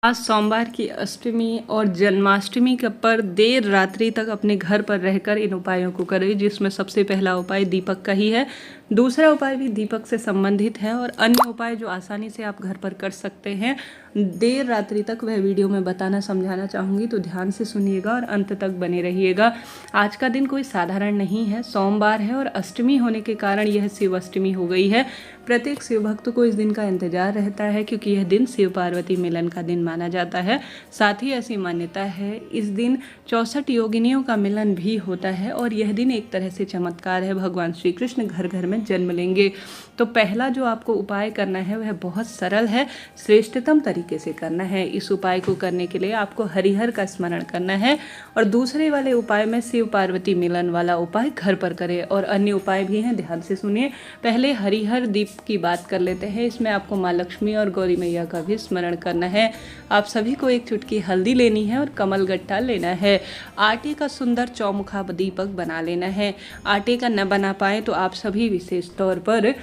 आज सोमवार की अष्टमी और जन्माष्टमी के पर देर रात्रि तक अपने घर पर रहकर इन उपायों को करें, जिसमें सबसे पहला उपाय दीपक का ही है। दूसरा उपाय भी दीपक से संबंधित है और अन्य उपाय जो आसानी से आप घर पर कर सकते हैं देर रात्रि तक, वह वीडियो में बताना समझाना चाहूँगी, तो ध्यान से सुनिएगा और अंत तक बने रहिएगा। आज का दिन कोई साधारण नहीं है, सोमवार है और अष्टमी होने के कारण यह शिव अष्टमी हो गई है। प्रत्येक शिव भक्त को इस दिन का इंतजार रहता है, क्योंकि यह दिन शिव पार्वती मिलन का दिन माना जाता है। साथ ही ऐसी मान्यता है इस दिन 64 योगिनियों का मिलन भी होता है और यह दिन एक तरह से चमत्कार है, भगवान श्री कृष्ण घर घर में जन्म लेंगे। तो पहला जो आपको उपाय करना है वह बहुत सरल है, श्रेष्ठतम तरीके से करना है। इस उपाय को करने के लिए आपको हरिहर का स्मरण करना है और दूसरे वाले उपाय में शिव पार्वती मिलन वाला उपाय घर पर करें। और अन्य उपाय भी हैं, ध्यान से सुनिए। पहले हरिहर दीप की बात कर लेते हैं। इसमें आपको माँ लक्ष्मी और गौरी मैया का भी स्मरण करना है। आप सभी को एक चुटकी हल्दी लेनी है और कमल गट्टा लेना है। आटे का सुंदर चौमुखा दीपक बना लेना है। आटे का न बना पाए तो आप सभी विशेष तौर पर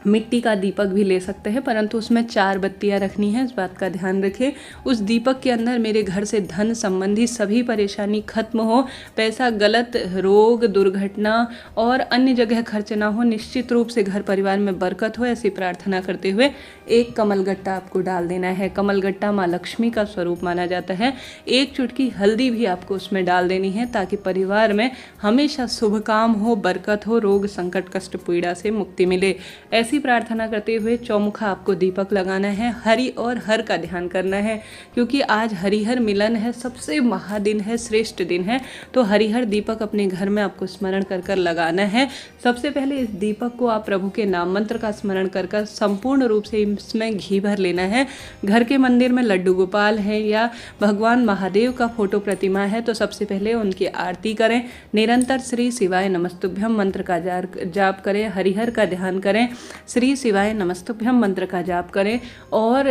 मिट्टी का दीपक भी ले सकते हैं, परंतु उसमें 4 बत्तियां रखनी है, इस बात का ध्यान रखें। उस दीपक के अंदर मेरे घर से धन संबंधी सभी परेशानी खत्म हो, पैसा गलत, रोग, दुर्घटना और अन्य जगह खर्च ना हो, निश्चित रूप से घर परिवार में बरकत हो, ऐसी प्रार्थना करते हुए एक कमलगट्टा आपको डाल देना है। कमलगट्टा माँ लक्ष्मी का स्वरूप माना जाता है। एक चुटकी हल्दी भी आपको उसमें डाल देनी है, ताकि परिवार में हमेशा शुभ काम हो, बरकत हो, रोग संकट कष्ट पीड़ा से मुक्ति मिले। ऐसी प्रार्थना करते हुए चौमुखा आपको दीपक लगाना है। हरि और हर का ध्यान करना है, क्योंकि आज हरिहर मिलन है, सबसे महादिन है, श्रेष्ठ दिन है। तो हरिहर दीपक अपने घर में आपको स्मरण कर कर लगाना है। सबसे पहले इस दीपक को आप प्रभु के नाम मंत्र का स्मरण कर कर संपूर्ण रूप से इसमें घी भर लेना है। घर के मंदिर में लड्डू गोपाल है या भगवान महादेव का फोटो प्रतिमा है तो सबसे पहले उनकी आरती करें। निरंतर श्री शिवाय नमस्तुभ्यम मंत्र का जाप करें। हरिहर का ध्यान करें। श्री शिवाय नमस्तुभ्यम मंत्र का जाप करें और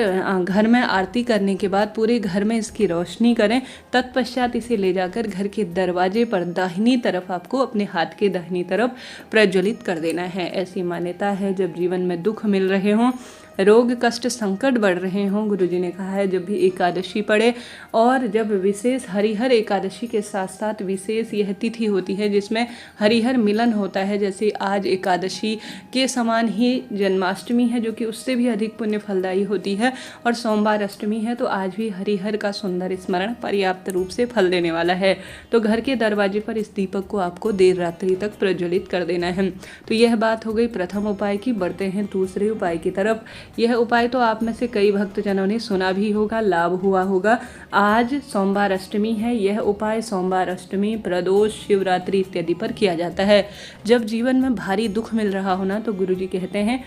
घर में आरती करने के बाद पूरे घर में इसकी रोशनी करें। तत्पश्चात इसे ले जाकर घर के दरवाजे पर दाहिनी तरफ आपको अपने हाथ के दाहिनी तरफ प्रज्वलित कर देना है। ऐसी मान्यता है जब जीवन में दुख मिल रहे हों, रोग कष्ट संकट बढ़ रहे हों, गुरुजी ने कहा है जब भी एकादशी पड़े और जब विशेष हरिहर एकादशी के साथ साथ विशेष यह तिथि होती है जिसमें हरिहर मिलन होता है, जैसे आज एकादशी के समान ही जन्माष्टमी है जो कि उससे भी अधिक पुण्य फलदायी होती है और सोमवार अष्टमी है, तो आज भी हरिहर का सुंदर स्मरण पर्याप्त रूप से फल देने वाला है। तो घर के दरवाजे पर इस दीपक को आपको देर रात्रि तक प्रज्वलित कर देना है। तो यह बात हो गई प्रथम उपाय की। बढ़ते हैं दूसरे उपाय की तरफ। यह उपाय तो आप में से कई भक्तजनों ने सुना भी होगा, लाभ हुआ होगा। आज सोमवार अष्टमी है। यह उपाय सोमवार अष्टमी, प्रदोष, शिवरात्रि इत्यादि पर किया जाता है। जब जीवन में भारी दुख मिल रहा हो ना, तो गुरुजी कहते हैं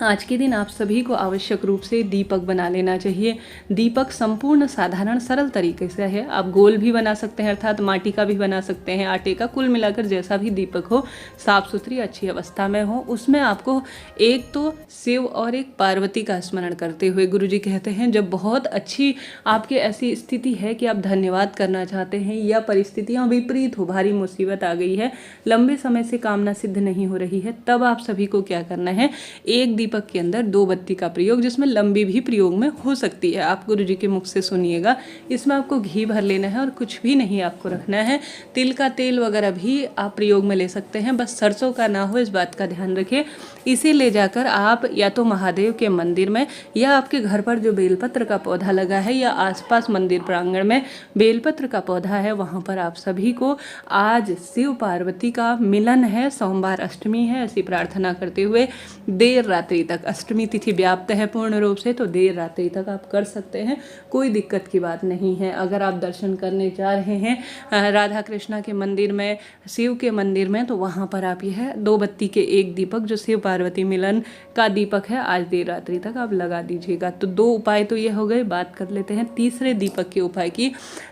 आज के दिन आप सभी को आवश्यक रूप से दीपक बना लेना चाहिए। दीपक संपूर्ण साधारण सरल तरीके से है। आप गोल भी बना सकते हैं, अर्थात माटी का भी बना सकते हैं, आटे का, कुल मिलाकर जैसा भी दीपक हो, साफ सुथरी अच्छी अवस्था में हो। उसमें आपको एक तो शिव और एक पार्वती का स्मरण करते हुए गुरुजी कहते हैं जब बहुत अच्छी आपकी ऐसी स्थिति है कि आप धन्यवाद करना चाहते हैं या परिस्थितियाँ विपरीत हो, भारी मुसीबत आ गई है, लंबे समय से कामना सिद्ध नहीं हो रही है, तब आप सभी को क्या करना है, एक दीपक के अंदर 2 बत्ती का प्रयोग, जिसमें लंबी भी प्रयोग में हो सकती है, आप गुरुजी के मुख से सुनिएगा। इसमें आपको घी भर लेना है और कुछ भी नहीं आपको रखना है। तिल का तेल वगैरह भी आप प्रयोग में ले सकते हैं, बस सरसों का ना हो, इस बात का ध्यान रखें। इसे ले जाकर आप या तो महादेव के मंदिर में या आपके घर पर जो बेलपत्र का पौधा लगा है या आसपास मंदिर प्रांगण में बेलपत्र का पौधा है, वहाँ पर आप सभी को आज शिव पार्वती का मिलन है, सोमवार अष्टमी है, ऐसी प्रार्थना करते हुए देर रात्रि तक, अष्टमी तिथि व्याप्त है पूर्ण रूप से, तो देर रात्रि तक आप कर सकते हैं, कोई दिक्कत की बात नहीं है। अगर आप दर्शन करने जा रहे हैं राधा कृष्णा के मंदिर में, शिव के मंदिर में, तो वहाँ पर आप यह 2 बत्ती के एक दीपक जो शिव पार्वती मिलन का दीपक है आज देर रात्रि तक आप लगा दीजिएगा। तो 2 उपाय तो ये हो गए। बात कर लेते हैं तीसरे दीपक के उपाय की,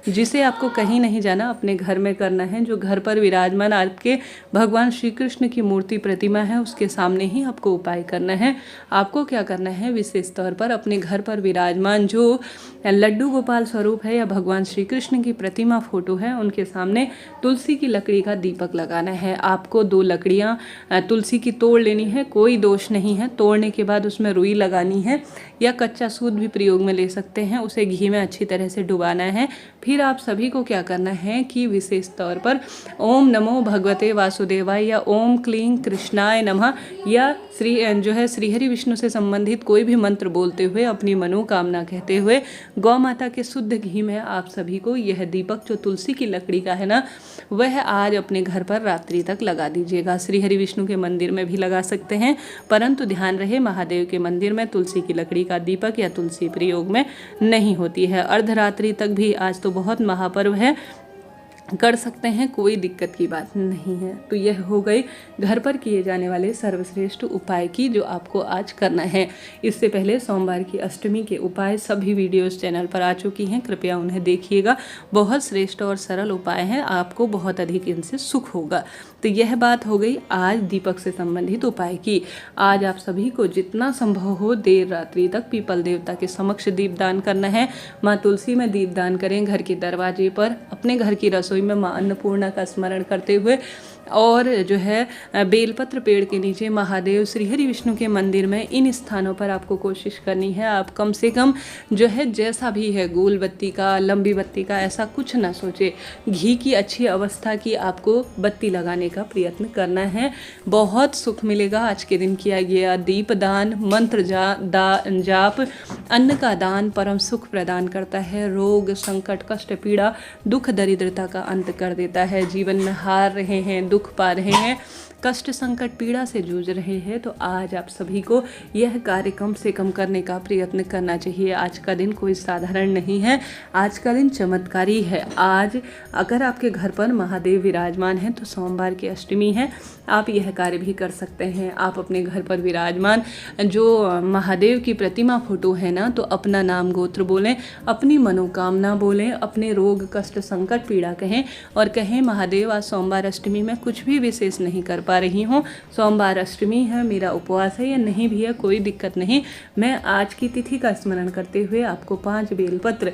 जिसे आपको कहीं नहीं जाना, अपने घर में करना है। जो घर पर विराजमान आपके भगवान श्री कृष्ण की मूर्ति प्रतिमा है उसके सामने ही आपको उपाय करना है। हैं। आपको क्या करना है, विशेष तौर पर अपने घर पर विराजमान जो लड्डू गोपाल स्वरूप है या भगवान श्री कृष्ण की प्रतिमा फोटो है, उनके सामने तुलसी की लकड़ी का दीपक लगाना है। आपको 2 लकड़ियाँ तुलसी की तोड़ लेनी है, कोई दोष नहीं है। तोड़ने के बाद उसमें रुई लगानी है या कच्चा सूत भी प्रयोग में ले सकते हैं। उसे घी में अच्छी तरह से डुबाना है। फिर आप सभी को क्या करना है कि विशेष तौर पर ओम नमो भगवते वासुदेवाय या ओम क्लीं कृष्णाय नमः या श्री हरि विष्णु से संबंधित कोई भी मंत्र बोलते हुए अपनी मनोकामना कहते हुए गौ माता के शुद्ध घी में आप सभी को यह दीपक जो तुलसी की लकड़ी का है ना, वह आज अपने घर पर रात्रि तक लगा दीजिएगा। श्री हरि विष्णु के मंदिर में भी लगा सकते हैं, परंतु ध्यान रहे महादेव के मंदिर में तुलसी की लकड़ी का दीपक या तुलसी प्रयोग में नहीं होती है। अर्धरात्रि तक भी आज तो बहुत महापर्व है, कर सकते हैं, कोई दिक्कत की बात नहीं है। तो यह हो गई घर पर किए जाने वाले सर्वश्रेष्ठ उपाय की जो आपको आज करना है। इससे पहले सोमवार की अष्टमी के उपाय सभी वीडियोस चैनल पर आ चुकी हैं, कृपया उन्हें देखिएगा। बहुत श्रेष्ठ और सरल उपाय हैं, आपको बहुत अधिक इनसे सुख होगा। तो यह बात हो गई आज दीपक से संबंधित उपाय की। आज आप सभी को जितना संभव हो देर रात्रि तक पीपल देवता के समक्ष दीपदान करना है। माँ तुलसी में दीपदान करें, घर के दरवाजे पर, अपने घर की रसोई में माँ अन्नपूर्णा का स्मरण करते हुए, और जो है बेलपत्र पेड़ के नीचे महादेव श्री हरि विष्णु के मंदिर में, इन स्थानों पर आपको कोशिश करनी है। आप कम से कम जो है जैसा भी है, गोल बत्ती का, लंबी बत्ती का, ऐसा कुछ ना सोचे। घी की अच्छी अवस्था की आपको बत्ती लगाने का प्रयत्न करना है, बहुत सुख मिलेगा। आज के दिन किया गया दीपदान, मंत्र जाप, अन्न का दान परम सुख प्रदान करता है। रोग संकट कष्ट पीड़ा दुख दरिद्रता का अंत कर देता है। जीवन में हार रहे हैं, दुख पा रहे हैं, कष्ट संकट पीड़ा से जूझ रहे हैं, तो आज आप सभी को यह कार्य कम से कम करने का प्रयत्न करना चाहिए। आज का दिन कोई साधारण नहीं है, आज का दिन चमत्कारी है। आज अगर आपके घर पर महादेव विराजमान हैं तो सोमवार की अष्टमी है, आप यह कार्य भी कर सकते हैं। आप अपने घर पर विराजमान जो महादेव की प्रतिमा फोटो है ना, तो अपना नाम गोत्र बोलें, अपनी मनोकामना बोलें, अपने रोग कष्ट संकट पीड़ा कहें और कहें महादेव आज सोमवार अष्टमी में कुछ भी विशेष नहीं कर पा रही हूँ, सोमवार अष्टमी है, मेरा उपवास है या नहीं भी है, कोई दिक्कत नहीं, मैं आज की तिथि का स्मरण करते हुए आपको 5 बेलपत्र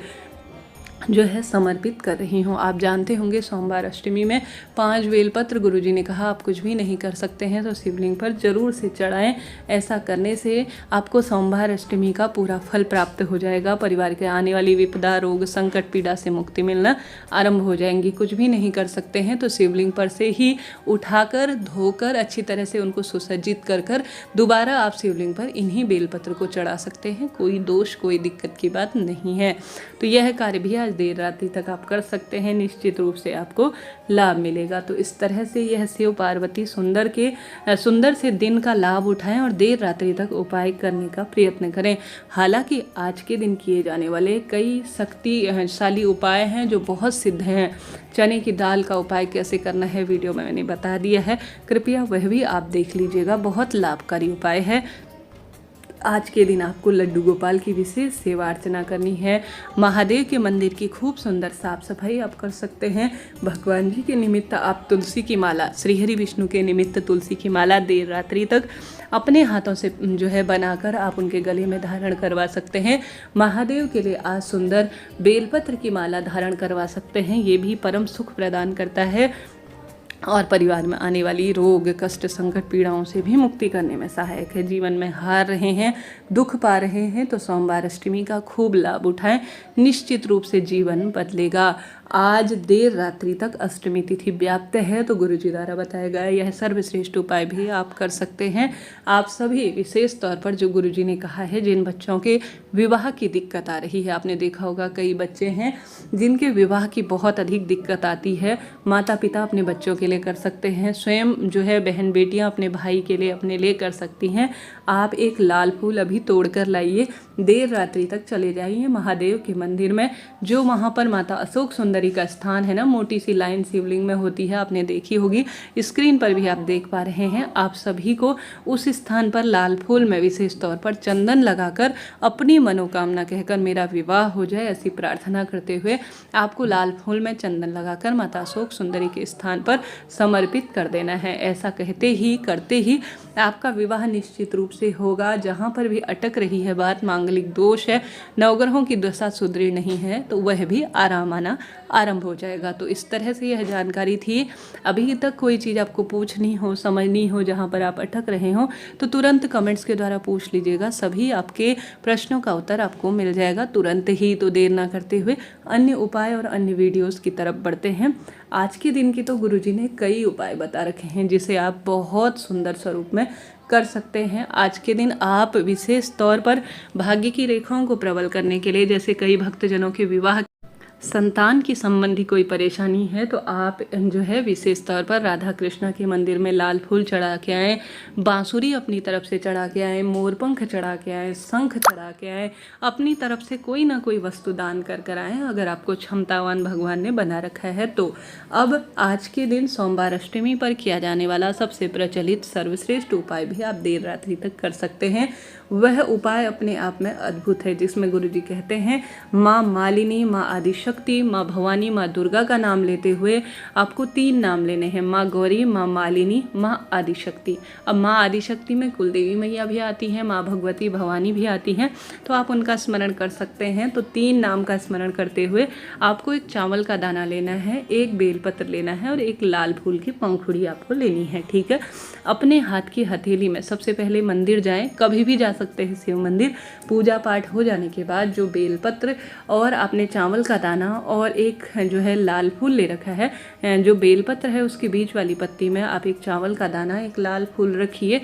जो है समर्पित कर रही हूँ। आप जानते होंगे सोमवार अष्टमी में 5 बेलपत्र गुरुजी ने कहा आप कुछ भी नहीं कर सकते हैं तो शिवलिंग पर जरूर से चढ़ाएं। ऐसा करने से आपको सोमवार अष्टमी का पूरा फल प्राप्त हो जाएगा। परिवार के आने वाली विपदा रोग संकट पीड़ा से मुक्ति मिलना आरंभ हो जाएंगी। कुछ भी नहीं कर सकते हैं तो शिवलिंग पर से ही उठाकर धोकर अच्छी तरह से उनको सुसज्जित कर दोबारा आप शिवलिंग पर इन्हीं बेलपत्र को चढ़ा सकते हैं। कोई दोष कोई दिक्कत की बात नहीं है। तो यह कार्य भी आज देर रात्रि तक आप कर सकते हैं, निश्चित रूप से आपको लाभ मिलेगा। तो इस तरह से यह शिव पार्वती सुंदर से दिन का लाभ उठाएं और देर रात्रि तक उपाय करने का प्रयत्न करें। हालांकि आज के दिन किए जाने वाले कई शक्तिशाली उपाय हैं जो बहुत सिद्ध हैं। चने की दाल का उपाय कैसे करना है वीडियो में मैंने बता दिया है, कृपया वह भी आप देख लीजिएगा, बहुत लाभकारी उपाय है। आज के दिन आपको लड्डू गोपाल की विशेष सेवा अर्चना करनी है। महादेव के मंदिर की खूब सुंदर साफ सफाई आप कर सकते हैं। भगवान जी के निमित्त आप तुलसी की माला, श्री हरि विष्णु के निमित्त तुलसी की माला देर रात्रि तक अपने हाथों से जो है बनाकर आप उनके गले में धारण करवा सकते हैं। महादेव के लिए आज सुंदर बेलपत्र की माला धारण करवा सकते हैं, ये भी परम सुख प्रदान करता है और परिवार में आने वाली रोग कष्ट संकट पीड़ाओं से भी मुक्ति करने में सहायक है। जीवन में हार रहे हैं, दुख पा रहे हैं तो सोमवार अष्टमी का खूब लाभ उठाएं, निश्चित रूप से जीवन बदलेगा। आज देर रात्रि तक अष्टमी तिथि व्याप्त है तो गुरुजी द्वारा बताया गया यह सर्वश्रेष्ठ उपाय भी आप कर सकते हैं। आप सभी विशेष तौर पर जो गुरुजी ने कहा है, जिन बच्चों के विवाह की दिक्कत आ रही है, आपने देखा होगा कई बच्चे हैं जिनके विवाह की बहुत अधिक दिक्कत आती है, माता पिता अपने बच्चों के लिए कर सकते हैं, स्वयं जो है बहन बेटियां अपने भाई के लिए अपने लिए कर सकती हैं। आप एक लाल फूल अभी तोड़ कर लाइए, देर रात्रि तक चले जाइए महादेव के मंदिर में, जो वहाँ पर माता अशोक सुंदरी का स्थान है ना, मोटी सी लाइन शिवलिंग में होती है, आपने देखी होगी, स्क्रीन पर भी आप देख पा रहे हैं। आप सभी को उस स्थान पर लाल फूल में विशेष तौर पर चंदन लगाकर अपनी मनोकामना कहकर मेरा विवाह हो जाए ऐसी प्रार्थना करते हुए आपको लाल फूल में चंदन लगाकर माता अशोक सुंदरी के स्थान पर समर्पित कर देना है। ऐसा कहते ही करते ही आपका विवाह निश्चित रूप से होगा। जहाँ पर भी अटक रही है बात, मांगलिक दोष है, नवग्रहों की दशा सुदृढ़ नहीं है, तो वह भी आराम आना आरंभ हो जाएगा। तो इस तरह से यह जानकारी थी। अभी तक कोई चीज़ आपको पूछनी हो, समझनी हो, जहाँ पर आप अटक रहे हो, तो तुरंत कमेंट्स के द्वारा पूछ लीजिएगा। सभी आपके प्रश्नों का उत्तर आपको मिल जाएगा तुरंत ही। तो देर ना करते हुए अन्य उपाय और अन्य वीडियोस की तरफ बढ़ते हैं। आज के दिन की तो गुरुजी ने कई उपाय बता रखे हैं जिसे आप बहुत सुंदर स्वरूप में कर सकते हैं। आज के दिन आप विशेष तौर पर भाग्य की रेखाओं को प्रबल करने के लिए, जैसे कई भक्तजनों के विवाह, संतान की संबंधी कोई परेशानी है, तो आप जो है विशेष तौर पर राधा कृष्णा के मंदिर में लाल फूल चढ़ा के आएँ, बांसुरी अपनी तरफ से चढ़ा के आएँ, मोरपंख चढ़ा के आएँ, शंख चढ़ा के आएँ, अपनी तरफ से कोई ना कोई वस्तु दान कर आएँ, अगर आपको क्षमतावान भगवान ने बना रखा है तो। अब आज के दिन सोमवार अष्टमी पर किया जाने वाला सबसे प्रचलित सर्वश्रेष्ठ उपाय भी आप देर रात्रि तक कर सकते हैं। वह उपाय अपने आप में अद्भुत है, जिसमें गुरुजी कहते हैं माँ मालिनी, माँ आदिशक्ति, माँ भवानी, माँ दुर्गा का नाम लेते हुए आपको 3 नाम लेने हैं, माँ गौरी, माँ मालिनी, माँ आदिशक्ति। अब माँ आदिशक्ति में कुलदेवी मैया भी आती हैं, माँ भगवती भवानी भी आती हैं, तो आप उनका स्मरण कर सकते हैं। तो 3 नाम का स्मरण करते हुए आपको एक चावल का दाना लेना है, एक बेलपत्र लेना है और एक लाल फूल की पंखुड़ी आपको लेनी है, ठीक है। अपने हाथ की हथेली में सबसे पहले मंदिर जाएं, कभी भी जा सकते हैं शिव मंदिर। पूजा पाठ हो जाने के बाद जो बेलपत्र और आपने चावल का दाना और एक जो है लाल फूल ले रखा है, जो बेलपत्र है उसकी बीच वाली पत्ती में आप एक चावल का दाना, एक लाल फूल रखिए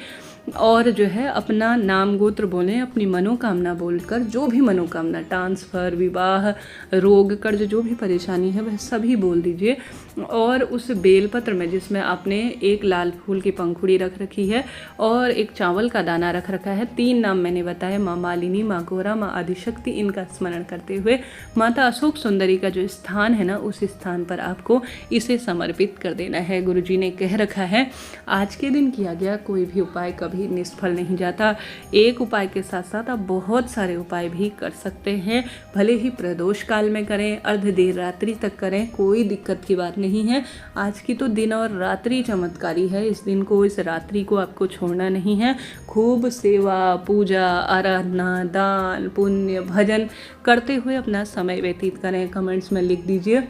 और जो है अपना नाम गोत्र बोलें, अपनी मनोकामना बोलकर, जो भी मनोकामना, ट्रांसफ़र, विवाह, रोग, कर्ज, जो भी परेशानी है वह सभी बोल दीजिए। और उस बेलपत्र में जिसमें आपने एक लाल फूल की पंखुड़ी रख रखी है और एक चावल का दाना रख रखा है, 3 नाम मैंने बताए, माँ मालिनी, माँ गौरा, माँ आदिशक्ति, इनका स्मरण करते हुए माता अशोक सुंदरी का जो स्थान है ना, उस स्थान पर आपको इसे समर्पित कर देना है। गुरुजी ने कह रखा है आज के दिन किया गया कोई भी उपाय कभी निष्फल नहीं जाता। एक उपाय के साथ साथ आप बहुत सारे उपाय भी कर सकते हैं, भले ही प्रदोष काल में करें, अर्ध देर रात्रि तक करें, कोई दिक्कत की बात नहीं है। आज की तो दिन और रात्रि चमत्कारी है, इस दिन को, इस रात्रि को आपको छोड़ना नहीं है। खूब सेवा, पूजा, आराधना, दान, पुण्य, भजन करते हुए अपना समय व्यतीत करें। कमेंट्स में लिख दीजिए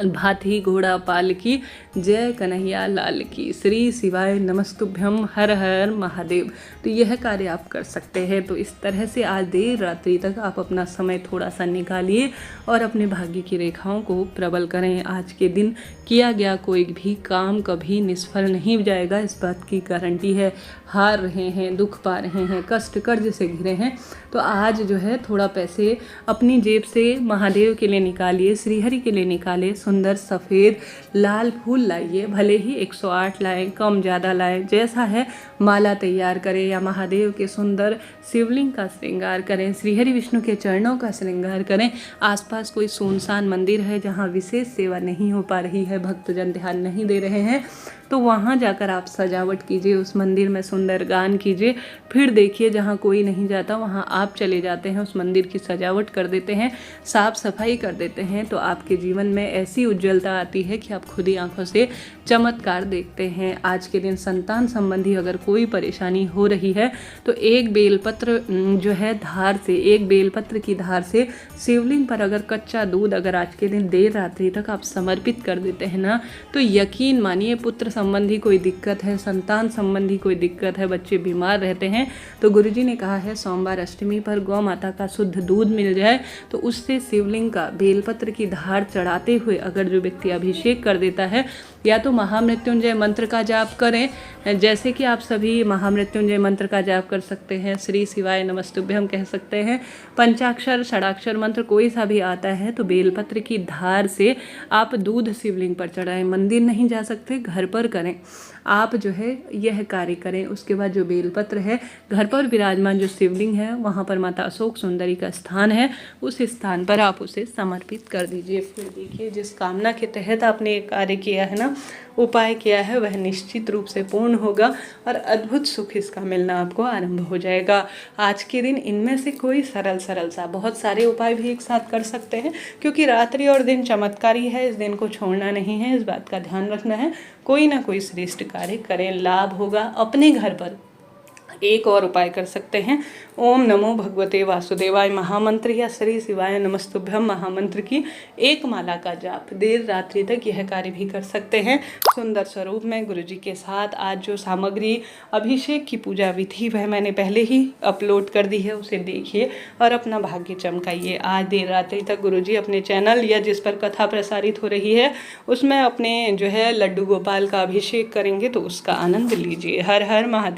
भाथी घोड़ा पाल की, जय कन्हैया लाल की, श्री शिवाय नमस्तुभ्यम, हर हर महादेव। तो यह कार्य आप कर सकते हैं। तो इस तरह से आज देर रात्रि तक आप अपना समय थोड़ा सा निकालिए और अपने भाग्य की रेखाओं को प्रबल करें। आज के दिन किया गया कोई भी काम कभी निष्फल नहीं जाएगा, इस बात की गारंटी है। हार रहे हैं, दुख पा रहे हैं, कष्ट कर्ज से घिरे हैं, तो आज जो है थोड़ा पैसे अपनी जेब से महादेव के लिए निकालिए, श्रीहरि के लिए निकालिए, सुंदर सफ़ेद लाल फूल लाइए, भले ही 108 लाएं, कम ज़्यादा लाएं, जैसा है माला तैयार करें या महादेव के सुंदर शिवलिंग का श्रृंगार करें, श्रीहरि विष्णु के चरणों का श्रृंगार करें। आसपास कोई सुनसान मंदिर है जहाँ विशेष सेवा नहीं हो पा रही है, भक्तजन ध्यान नहीं दे रहे हैं, तो वहाँ जाकर आप सजावट कीजिए, उस मंदिर में सुंदर गान कीजिए। फिर देखिए जहाँ कोई नहीं जाता वहाँ आप चले जाते हैं, उस मंदिर की सजावट कर देते हैं, साफ सफाई कर देते हैं, तो आपके जीवन में ऐसी उज्ज्वलता आती है कि आप खुद ही आंखों से चमत्कार देखते हैं। आज के दिन संतान संबंधी अगर कोई परेशानी हो रही है तो एक बेलपत्र जो है धार से, एक बेलपत्र की धार से शिवलिंग पर अगर कच्चा दूध अगर आज के दिन देर रात्रि तक आप समर्पित कर देते हैं ना, तो यकीन मानिए पुत्र संबंधी कोई दिक्कत है, संतान संबंधी कोई दिक्कत है, बच्चे बीमार रहते हैं, तो गुरुजी ने कहा है सोमवार अष्टमी पर गौ माता का शुद्ध दूध मिल जाए तो उससे शिवलिंग का बेलपत्र की धार चढ़ाते हुए अगर जो व्यक्ति अभिषेक कर देता है, या तो महामृत्युंजय मंत्र का जाप करें, जैसे कि आप सभी महामृत्युंजय मंत्र का जाप कर सकते हैं, श्री शिवाय नमस्तुभ्यम कह सकते हैं, पंचाक्षर षडाक्षर मंत्र कोई सा भी आता है, तो बेलपत्र की धार से आप दूध शिवलिंग पर चढ़ाएं। मंदिर नहीं जा सकते, घर पर करें। आप जो है यह कार्य करें। उसके बाद जो बेलपत्र है, घर पर विराजमान जो शिवलिंग है वहाँ पर माता अशोक सुंदरी का स्थान है, उस स्थान पर आप उसे समर्पित कर दीजिए। फिर देखिए जिस कामना के तहत आपने ये कार्य किया है ना, उपाय किया है, वह निश्चित रूप से पूर्ण होगा और अद्भुत सुख इसका मिलना आपको आरंभ हो जाएगा। आज के दिन इनमें से कोई सरल सा, बहुत सारे उपाय भी एक साथ कर सकते हैं, क्योंकि रात्रि और दिन चमत्कारी है, इस दिन को छोड़ना नहीं है, इस बात का ध्यान रखना है। कोई ना कोई श्रेष्ठ कार्य करें, लाभ होगा। अपने घर पर एक और उपाय कर सकते हैं, ओम नमो भगवते वासुदेवाय महामंत्र या श्री शिवाय नमस्तुभ्यम महामंत्र की एक माला का जाप देर रात्रि तक यह कार्य भी कर सकते हैं सुंदर स्वरूप में गुरुजी के साथ। आज जो सामग्री अभिषेक की पूजा विधि वह मैंने पहले ही अपलोड कर दी है, उसे देखिए और अपना भाग्य चमकाइए। आज देर रात्रि तक गुरुजी अपने चैनल या जिस पर कथा प्रसारित हो रही है उसमें अपने जो है लड्डू गोपाल का अभिषेक करेंगे, तो उसका आनंद लीजिए। हर हर महादेव।